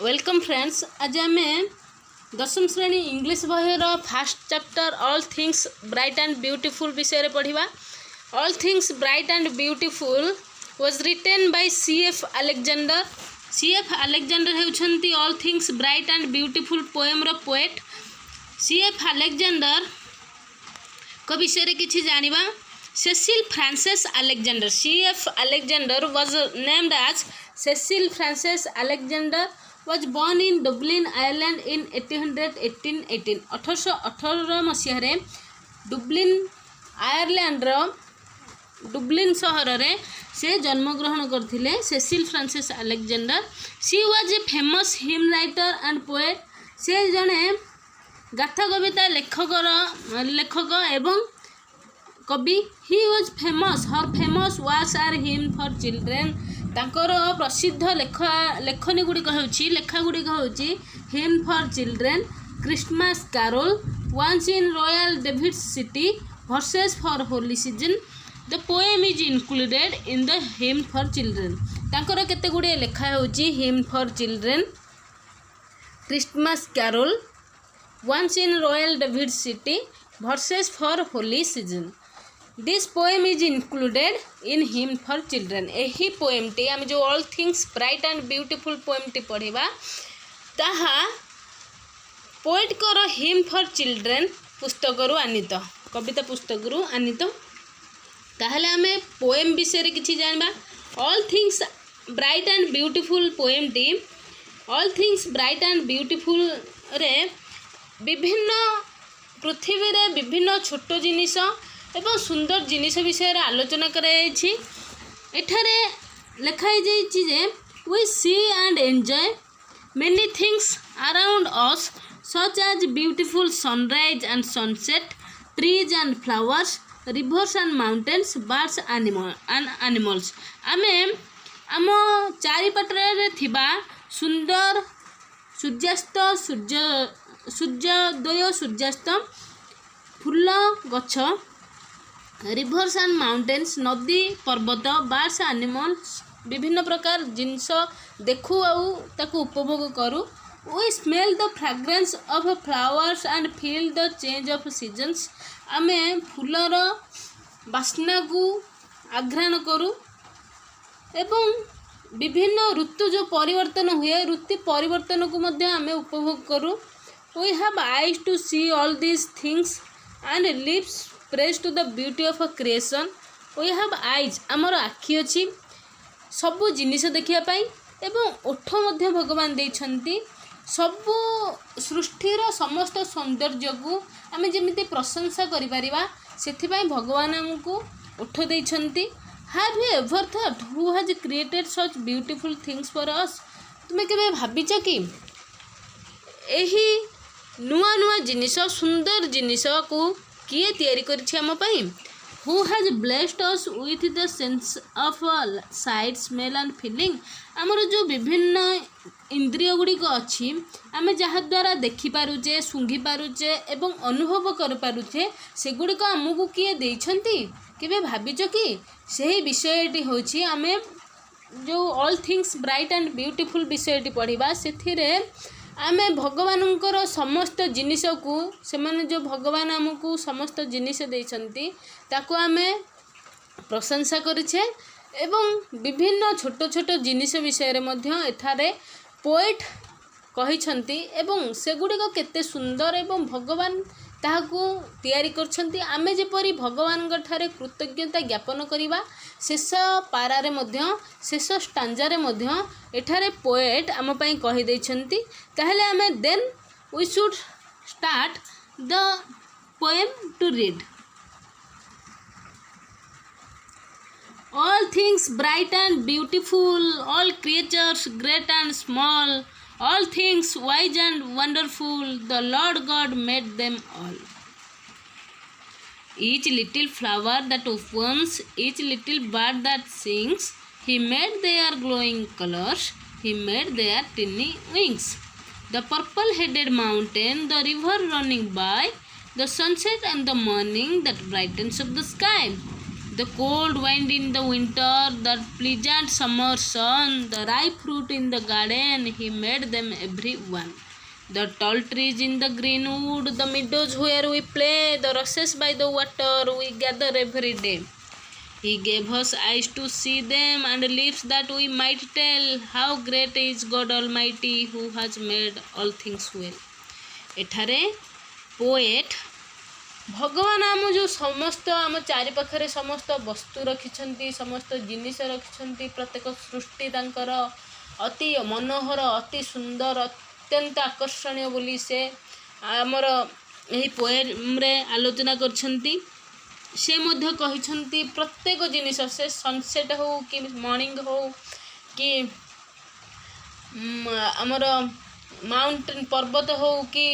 Welcome friends. आज आम दशम श्रेणी इंग्लिश बहिर first chapter all things bright and beautiful विषय पढ़ा। All things bright and beautiful was written by C F. Alexander. C F. Alexander होउछंती all things bright and beautiful poem रो poet. C F. Alexander को विषय रे किछि जानिबा। Cecil Frances Alexander. C F. Alexander was named as Cecil Frances Alexander was born in Dublin, Ireland in 1818। 1818 मसीह Dublin Ireland Dublin सहर रे से जन्मग्रहण करथिले Cecil Frances Alexander. She was a famous hymn writer and poet. से जने गाथा कविता लेखक एवं कवि। He was famous. Her famous was are hymn for children. तांकर प्रसिद्ध लेखनी गुड़िक लेखा गुड़िक होची hymn for children, Christmas carol, once in royal David city, verses for holy season. The poem is included in the hymn for children. तांकर केते गुड़े लेखा होची hymn for children, Christmas carol, once in royal David city, verses for holy season. This poem is included in hymn for children. यही poem टी आम जो all things bright and beautiful poem टी पढ़ा ताहा पोएट कर हिम फॉर चिल्ड्रेन पुस्तक आनीत, कविता पुस्तक आनीत। ताहले आमे पोएम विषय किछि जानबा। All things bright and beautiful poem T all things bright and beautiful रे विभिन्न पृथ्वी रे विभिन्न छोट जिनिस एवं सुंदर जिनिस विषय आलोचना कराई। एठारे लिखाई जे we see and enjoy many things around us such as beautiful sunrise and sunset, trees and flowers, rivers and mountains, birds and animals. आमे आम चारिपटे थिबा सुंदर सूर्यास्त, सूर्योदय, सूर्यास्त, फूल गछ, रिवर्स एंड माउंटेन्स, नदी पर्वत, बर्ड्स एनिमल्स, विभिन्न प्रकार जिनस देखू आउ उपभोग करूँ। We smell the fragrance of flowers and feel the change of seasons. आमे फूलर बास्ना को आघ्राण करूँ एवं विभिन्न ऋतु जो परिवर्तन हुए ऋतु परिवर्तन को मध्य आमे उपभोग करूँ। We have eyes to see all these things and lips praise to the beauty of creation. We have eyes आमर आखि अच्छी सबू जिनिस देखा एवं ओठ मध्य भगवान देइछंती सबू सृष्टिर समस्त सौंदर्य को आमे जेमिति प्रशंसा करि परिबा सेथिबाई भगवान हमको ओठ देइछंती। Have you ever thought who has created such beautiful things for us. तुमे केबे भाबिଛ कि एही नुआ नुआ जिनिस सुंदर जिनिस को किए तैयारी करिछि हम पई। Who has blessed us with the sense of site, smell and feeling. आमर जो विभिन्न इंद्रिय गुड़िक अच्छी आम जहाँ द्वारा देखि पारुचे, सुंघी पारुचे एवं अनुभव कर पारुचे सेगुड़िक आमको किए देइछंती। केबे भाबिଛ कि सही विषयटी होछि आमे जो all things bright and beautiful विषयटी पढ़िबा सेथिरे आमे भगवानंकर समस्त जिनिस को सेमाने जो भगवान आमको समस्त जिनिस देइछंती ताको आमे प्रशंसा करिछे एवं विभिन्न छोट छोट जिनिस विषय रे मध्य एठारे पोएट कहिछंती एवं सेगुड़िक केते सुंदर एवं भगवान ताहाको तैयारी करछंती। आमे जेपरि भगवान ठारे कृतज्ञता ज्ञापन करिबा शेष पारारे मध्य शेष स्टांजारे मध्य एठारे पोएट आम पई कहि दैछंती। ताहले आमे then we should start the poem to read. All things bright and beautiful, all creatures great and small, all things wise and wonderful, the Lord God made them all. Each little flower that opens, each little bird that sings, He made their glowing colors, He made their tiny wings. The purple-headed mountain, the river running by, the sunset and the morning that brightens up the sky. the cold wind in the winter, the pleasant summer sun, the ripe fruit in the garden, he made them everyone. The tall trees in the greenwood, the meadows where we play, the rushes by the water we gather every day. He gave us eyes to see them and lips that we might tell how great is God Almighty who has made all things well. एठारे poet भगवान आम जो समस्त आम चारिपाखे समस्त वस्तु रखिंट समस्त जिनिस रखिंट प्रत्येक सृष्टि तांकर अति मनोहर अति सुंदर अत्यंत आकर्षणीय बोली से आमर यही पोएम रे आलोचना करछंती से मध्य कहिछंती प्रत्येक जिनिस से सनसेट हो कि मॉर्निंग हो कि आमर माउंटेन पर्वत हो कि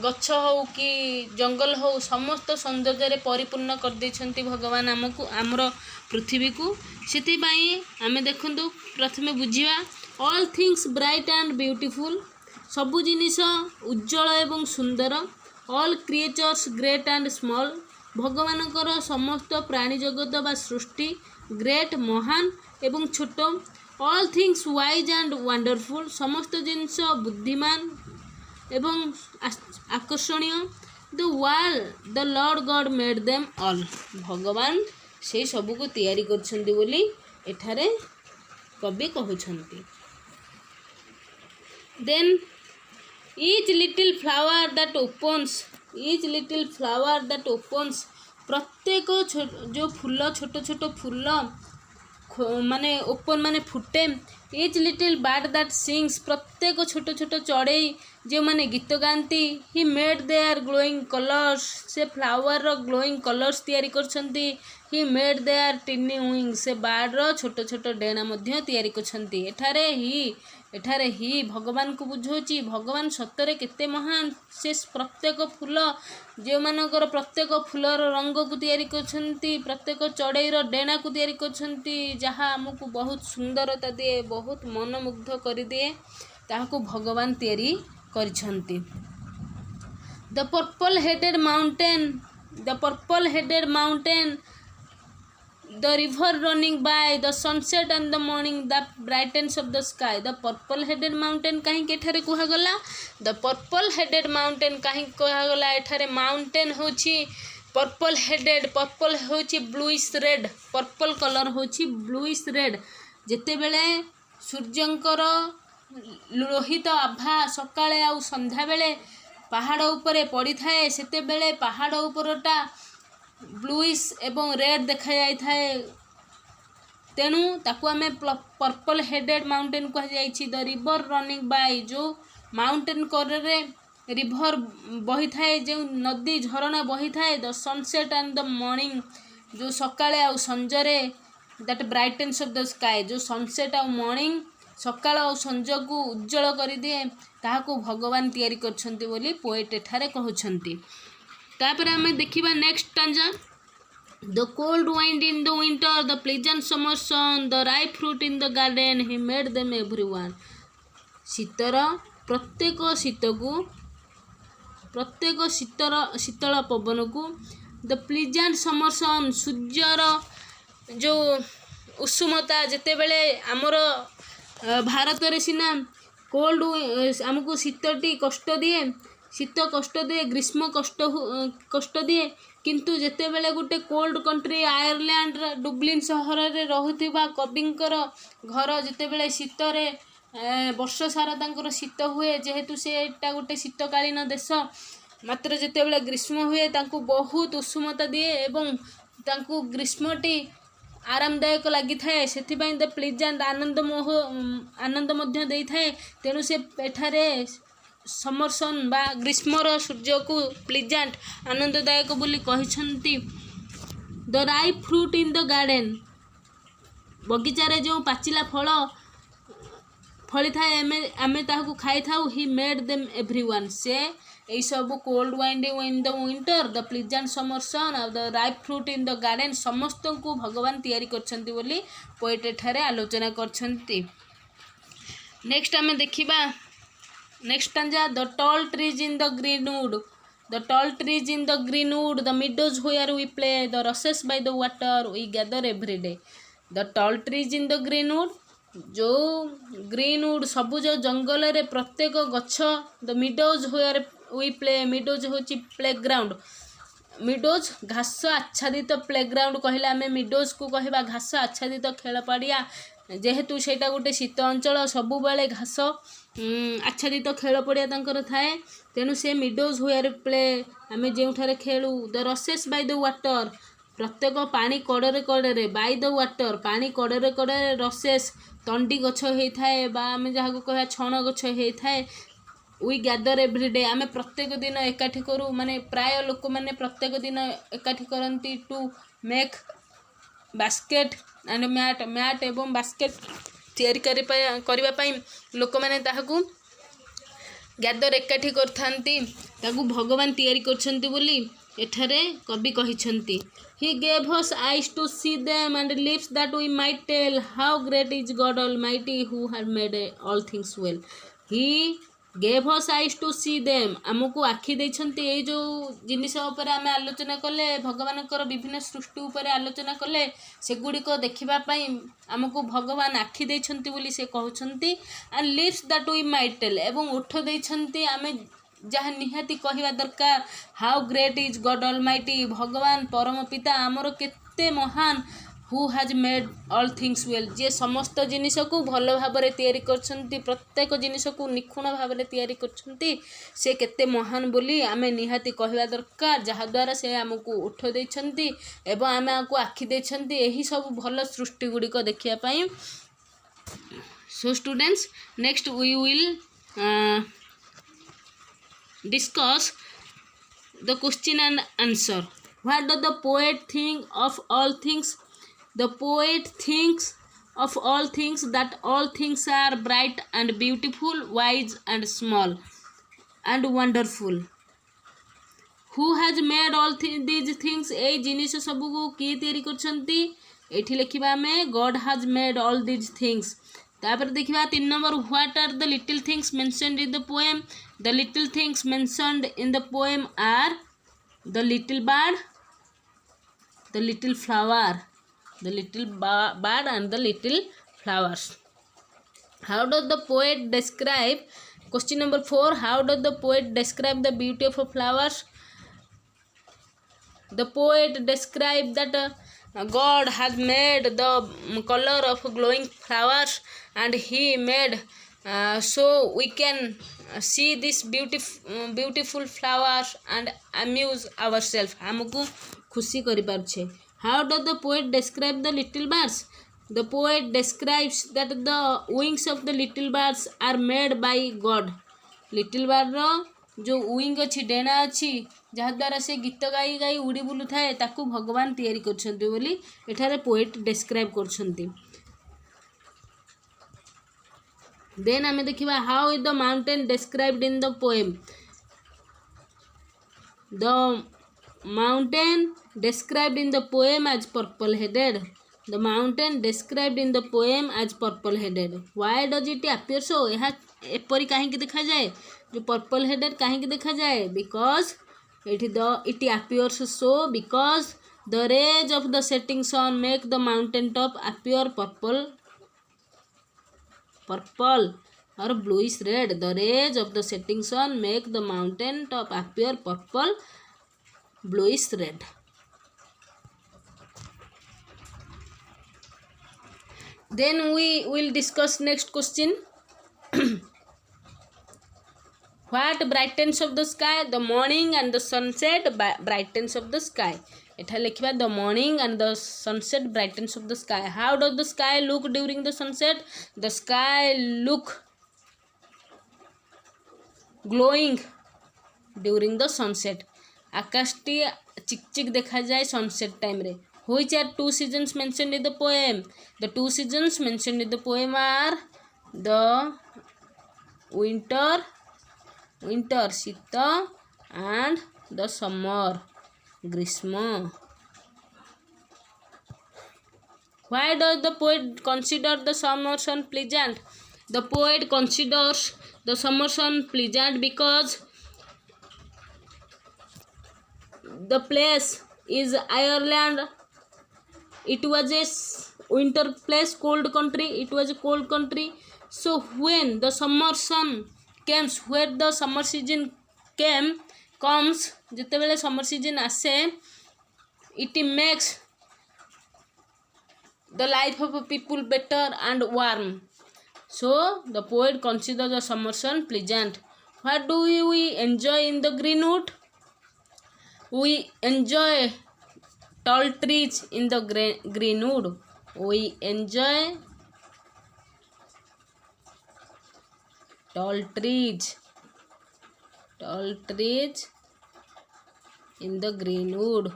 गछ हो कि जंगल हो समस्त सौंदर्य परिपूर्ण कर देछंती भगवान आमको आमर पृथ्वी को सेति पई आमे देखंतु प्रथमे बुझिबा all things bright and beautiful सबु जिनिस उज्जवल एवं सुंदर all creatures great and small भगवानकर समस्त प्राणी जगत बा सृष्टि ग्रेट महान एवं छोट all things wise and wonderful समस्त जिनिस बुद्धिमान एवं आकर्षणीय the world the Lord God made them all भगवान से सबू को तैयारी करछंती बोली एठारे कवि कहउछंती then each little flower that opens प्रत्येक जो फूल छोट छोट फूल माने ओपन माने फुटे each little bird that sings प्रत्येक छोट छोट चढ़ई जो माने गीत गाती he made their glowing colours से फ्लावर रो ग्लोइंग कलर्स तैयारी करछंती he made their tiny wings से बार्ड रो छोट छोट डेना मध्य तैयारी करछंती एठारे ही भगवान को बुझौची भगवान सतरे केते महान से प्रत्येक फूल जो मानकर प्रत्येक फूलर रंग को तैयारी करछंती प्रत्येक चढ़ईर डेना को तैयारी करछंती जहाँ आमको बहुत सुंदरता दिए बहुत मनमुग्ध कर दिए ताहाको भगवान तैयारी करछंती the purple headed mountain the river running by the sunset and the morning the brightness of the sky the purple headed mountain कहीं एठारे कुहा गला the purple headed mountain कहीं कुहा गला एठारे mountain होची purple headed purple होची bluish red purple color होची bluish red जेते बेले सूर्यंकर लोहित आभा सकाळे आ संध्या बेले पहाड़ उपरे पड़ी थाए सेते बेले पहाड़ उपरटा ब्लूइश एवं रेड देखा जाई थाए तेणु ताकू आमे पर्पल हेडेड माउंटेन कह जाइछि द रिवर रनिंग बाय जो माउंटेन करे रिवर बही थाए जो नदी झरणा बही थाए the sunset and the morning जो सकाळे आ संजरे that brightness of the sky जो सनसेट आ मॉर्निंग सकाळ आ संज को उज्जवल कर दिए ताहाको भगवान तैयारी करछंती बोली पोएट एठारे कहउछंती तापर हमें देखिबा next stanza the cold wind in the winter the pleasant summer sun the ripe fruit in the garden he made them every one शीतर प्रत्येक शीतल पवन को द प्लेजेंट समर सन सूर्यर जो उष्मता जेते बेले आमर भारत रे सिना कोल्ड आमको शीतटी कष्ट दिए शीत कष्ट दिए ग्रीष्म कष्ट दिए किंतु जेते बेले गोटे कोल्ड कंट्री आयरलैंड डुब्लिन सहर रे रहुथिबा कविंकर घर जेते बेले शीत रे वर्ष सारा तांकर शीत हुए जेहेतु सेटा गोटे शीतकालीन देश मात्र जेते बेले ग्रीष्म हुए तांको बहुत उष्मता दिए एवं तांको ग्रीष्मटी आरामदायक लगी थाए से द प्लीजेंट आनंद मध्य देई थाए तेणु से एठारे समर सन बा ग्रीष्मर सूर्य को प्लीजेंट आनंददायक बोली कहिछंती the ripe fruit in the garden बगीचारे जो पाचिला फल फली थाए आमे ताहाको खाई थाउ ही मेड देम एवरीवन से এই सब cold wind in the winter the pleasant summer sun और the ripe fruit in the garden समस्त को भगवान तैयारी करछंती बोली पोएट एठारे आलोचना करछंती नेक्स्ट आमे देखिबा next stanza the tall trees in the greenwood The tall trees in the greenwood, the meadows where we play, the rushes by the water we gather every day. The tall trees in the greenwood, जो greenwood सबुज जंगल रे प्रत्येक गछ. The meadows where we play, meadows होची playground. Meadows घास आच्छादित playground कहले आम मिडोज को कहवा घास आच्छादित खेल पड़िया. जेहेतु सेटा गोटे शीत अंचल सबु बेले घास आच्छादित खेल पड़िया तांकर थाए, तेणु से मिडोज हुएर प्ले आम जो खेलु. द रसेस बाय द वाटर, प्रत्येक पानी कड़े कड़े, बाय द वाटर पानी कड़े कड़े, रसेस तंडी गछ होता है बा आम जहाँ कह छण गछ होता है. वी गैदर एवरीडे, आम प्रत्येक दिन एकाठी करूँ, माने प्राय लोक मैंने प्रत्येक दिन एकाठी करती to make basket and mat. Mat एवं बास्केट तैयारी करने लोक मैंने ताहाकू गैदर एकाठी करथांती. ताकू भगवान तैयारी करछंती बोली एठारे कवि कहिछंती. He gave us eyes to see them and lips that we might tell how great is God Almighty who has made all things well. He gave us eyes to see them. आमको आखि देछंती. ए जो जिनिस ऊपर आमे आलोचना कले, भगवानकर विभिन्न सृष्टि ऊपर आलोचना कले, सेगुड़िक देखिबा पई आमको भगवान आखि देछंती बोली से कहउछंती. and lips that we might tell, एवं ओठ देछंती आमे जहाँ निहाती कहवा दरकार. How great is God almighty, भगवान परम पिता आमर केते महान. Who has made all things well, जे समस्त जिनिस को भल भाव तैयारी करछंती, प्रत्येक जिनिस को निखुण भाव तैयारी करछंती, से केते महान बोली आमे निहाती कहवा दरकार. जहाँ द्वारा से आमको ओठ देछंती एवं आमे आमको आखि देछंती एही सब भल सृष्टि गुड़िक देखिया पई. So students, next we will discuss the question and answer. What does the poet think of all things? The poet thinks of all things that all things are bright and beautiful, wise and small and wonderful. Who has made all these things? ए जिनिस सबू को किए तैयारी करछंती. एठी लिखिबा हमें God has made all these things. तापर देखिबा 3 number, what are the little things mentioned in the poem. The little things mentioned in the poem are the little bird, the little flower, the little bird and the little flowers. How does the poet describe, question number 4, how does the poet describe the beauty of flowers. The poet describe that God has made the color of glowing flowers and he made so we can see this beautiful flowers and amuse ourselves. हमको खुशी करी पारछे. How does the poet describe the little birds? The poet describes that the wings of the little birds are made by God. Little bird रो जो wing अच्छी Dana अच्छी जहाद्वारा से गीत गाई गाई उड़ी बुलू थाए ताकू भगवान तैयारी करछंती बोली एठारे पोएट डिस्क्राइब करछंती. देन आमे देखिबा how is the mountain described in the poem. The mountain described in the poem as purple headed. The mountain described in the poem as purple headed. Why does it appear so, यह एपरी काहे देखा जाए, जो purple headed काहे देखा जाए. Because it appears so because the rays of the setting sun make the mountain top appear purple or bluish red. The rays of the setting sun make the mountain top appear purple, bluish red. Then we will discuss next question. What brightens of the sky? The morning and the sunset brightens of the sky. एठा लिखिबा the morning and the sunset brightens of the sky. How does the sky look during the sunset? The sky look glowing during the sunset. आकाशटी चिकचिक देखा जाए sunset time रे. Which are 2 seasons mentioned in the poem? The 2 seasons mentioned in the poem are the winter शीत and the summer ग्रीष्म. Why does the poet consider the summer sun pleasant? The poet considers the summer sun pleasant because The place is Ireland. It was a winter place, cold country. It was a cold country. So when the summer sun comes, where the summer season comes, ଯେତେବେଳେ summer season ଆସେ, it makes the life of people better and warm. So the poet considers the summer sun pleasant. What do we enjoy in the greenwood? We enjoy tall trees in the greenwood. We enjoy tall trees in the greenwood.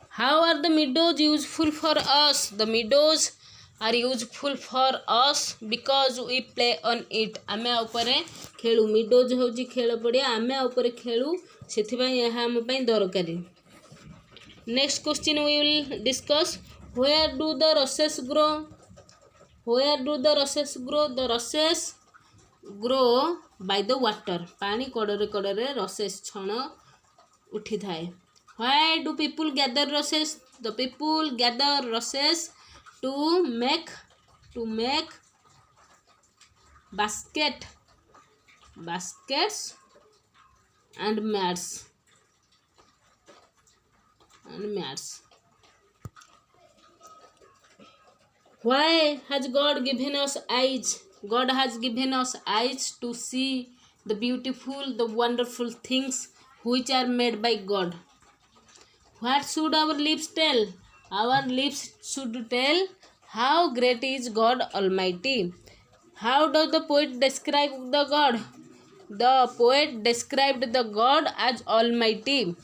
How are the meadows useful for us? The meadows are useful for us because we play on it. आमे उपरे खेलु. meadows होची खेल पड़िया. आमे उपरे खेलु, सेथिबाई यहाँ आम पई दरकारी. Next question we will discuss. Where do the rushes grow? Where do the rushes grow? The rushes grow by the water. पानी कड़रे कड़रे rushes छण उठी थाए. Why do people gather rushes? The people gather rushes to make baskets and mats. Why has God given us eyes? God has given us eyes to see the beautiful, the wonderful things which are made by God. What should our lips tell? Our lips should tell how great is God Almighty. How does the poet describe the God? The poet described the God as Almighty.